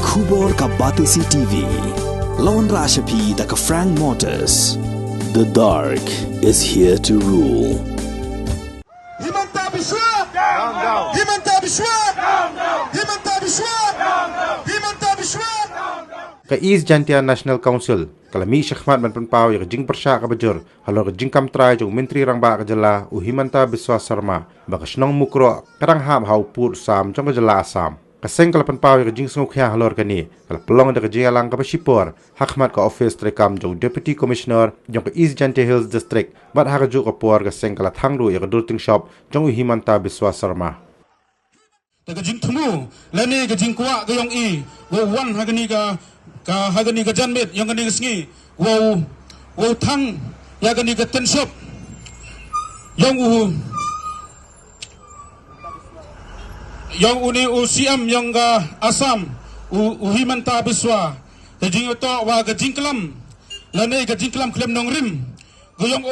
Khubor ka Batisi TV. Lawan Rashapi da ka Frank Motors. The dark is here to rule. Himanta Biswa! Down, down. Himanta Biswa! Down, down. Himanta Biswa! Down, down. Himanta Biswa! Down, down. Ka East Jantia National Council, kalami Shekhmat man panpaw ya jing persya ka bajur, halo jing kam try jong menteri rang ba ka jala u Himanta Biswa Sarma, ba kasnong mukro karang ham hau pur sam jong ka jala Assam. Kaseng kala panpaw ya jing sunguk ya halor kani, kala pelong da ka jing alang ka pasipor, hakmat ka office trekam jong Deputy Commissioner jong ka East Jantia Hills District, bat ha ka ju ka por kaseng kala thangru ya ka durting shop jong u Himanta Biswa Sarma. Gajing temu, lani gajing kuak gayong i, wan hagani ka hagani ka janmit, yang gani sengi, wow tang, ya gani ka ten shop, yang uni CM yang ka Assam, Himanta Biswa, gajing ito wa gajing kelam, lani gajing kelam klem nong rim, gayong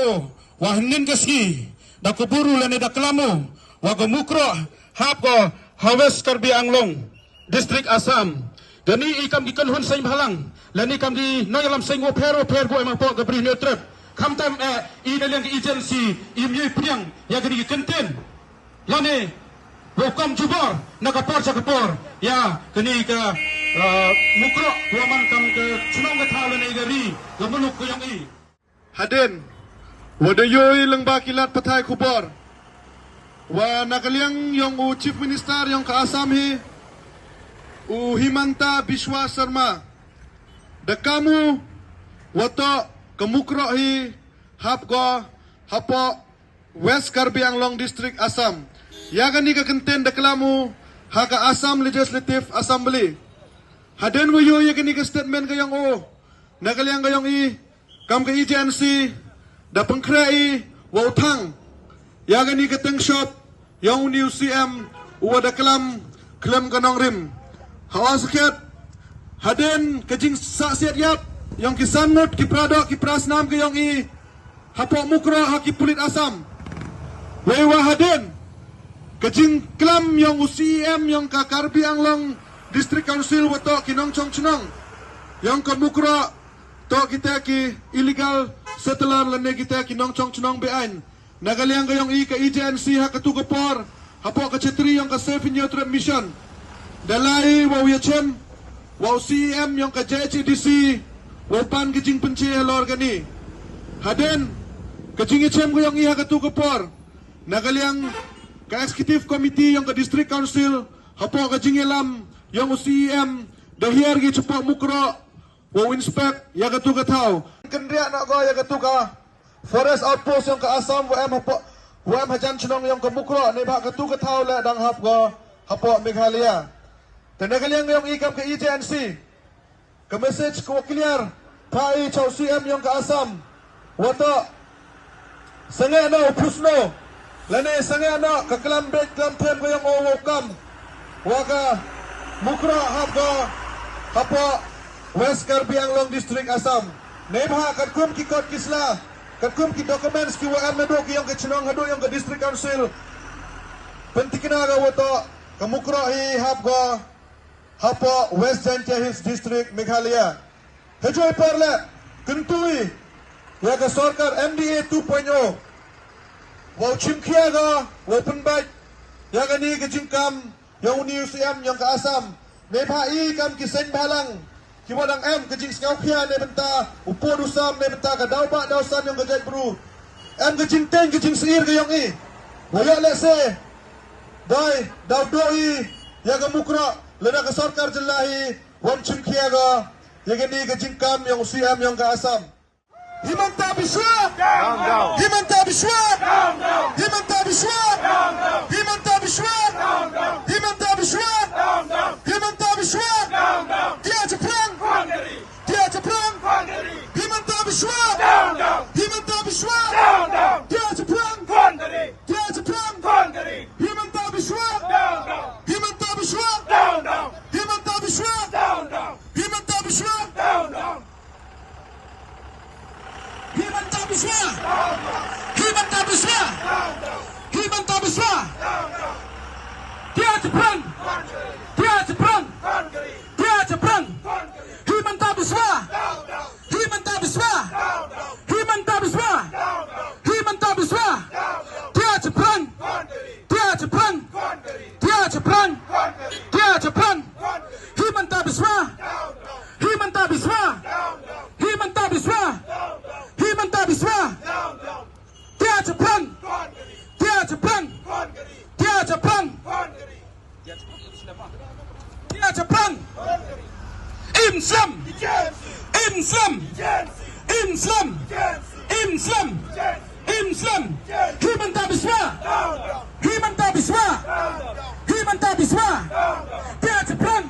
wa hinin ka sengi, da kuburu lani da kelamu, wa gamukro, hap ko, Hawes Karbi Anglong, District Assam. Dani ikam di kanhun saing halang. Lani kam di noyalam saing wo per go emang po gabri neutrep. Kam tam i dalang agency imye priang ya gani kenten. Lani wo kam jubor nakapor sa kapor. Ya gani ka mukro tuaman kam ke sunong ka thaw lani gari gamunuk ko yang i. Haden, wadayoy lang bakilat patay kubor. Wa nakaliang yung Chief Minister yung ka Assam hi Himanta Biswa Sarma dakamu wato kamukro hi hapgo hapo West Karbi Anglong District Assam yagani ka kenten daklamu haka Assam Legislative Assembly haden wayo yagani ka statement kayong nakaliang kayong kam ka agency da pangkrai wautang yagani ka teng shop yang new CM uwada kelam kanong rim hawa sakit haden kajing saksiat yap yang kisanmut kiprado kiprasnam ke yang hapok mukro haki pulit Assam wewa haden kajing kelam yang CM yang ka Karbi Anglong District Council wato kinong chong chnong yang ka mukro to kita ki illegal settler lene kita kinong chong chnong beain Nagaliang kayong ka agency ha katugapor hapo ka chetri yung ka safe neutral mission dalai wa yachem wa CM yung ka JHDC wa pan kajing penche halor gani haden kajing yachem kayong ha katugapor nagaliang ka executive committee yung ka district council hapo kajing elam yung CM dahir gi cepak mukro wa inspect ya katugataw kendria na go ya katuga Forest Outpost yang ke Assam WM Hajan Chenong yang ke Mukro ni bak ketu ke tau le dang hap go hapo Meghalaya. Tenagaliang yang ikam ke agency. Ke message ke wakiliar pai chau CM yang ke Assam. Wato sangai no pusno. Lane sangai no ke kelam break kelam tem ko yang wakam. Waka Mukro hap go hapo West Karbi Anglong District Assam. Nei bha kat kum ki kot kisla. Kakum ki documents ki WM nado ki yung kachinong hado yung ka district council pentikina ga wato kamukro hi hapgo hapo West Jantia Hills District Meghalaya hejoy parle kentui ya ka sarkar MDA 2.0 wa chimkhia ga open bite ya ga ni ka jingkam yung UCM yung ka Assam ne pha i kam ki sen balang Kiwadang kajing skau kia ne benta upod usam ne benta ka daw ba daw san yung gajay bro kajing ten kajing seir kayong wala lese dai daw doi ya ga mukra lena ka sarkar jallahi wan chim kia ga ya ga ni kajing kam yung CM yung ka Assam Himanta Biswa down down Himanta Biswa down down Himanta Biswa down down Himanta Biswa down down Himanta Biswa down down Himanta Biswa down down dia Jepang dia Jepang Himanta Biswa down down Himanta Biswa down down dia Jepang dia Jepang Himanta Biswa down down Himanta Biswa down down Himanta Biswa down down Himanta Biswa down down Himanta Biswa Himanta Biswa Himanta Biswa dia Jepang dia Jepang dia Jepang Islam, Islam, Islam, Himanta Biswa, Himanta Biswa, Himanta Biswa, Tiada Jepang,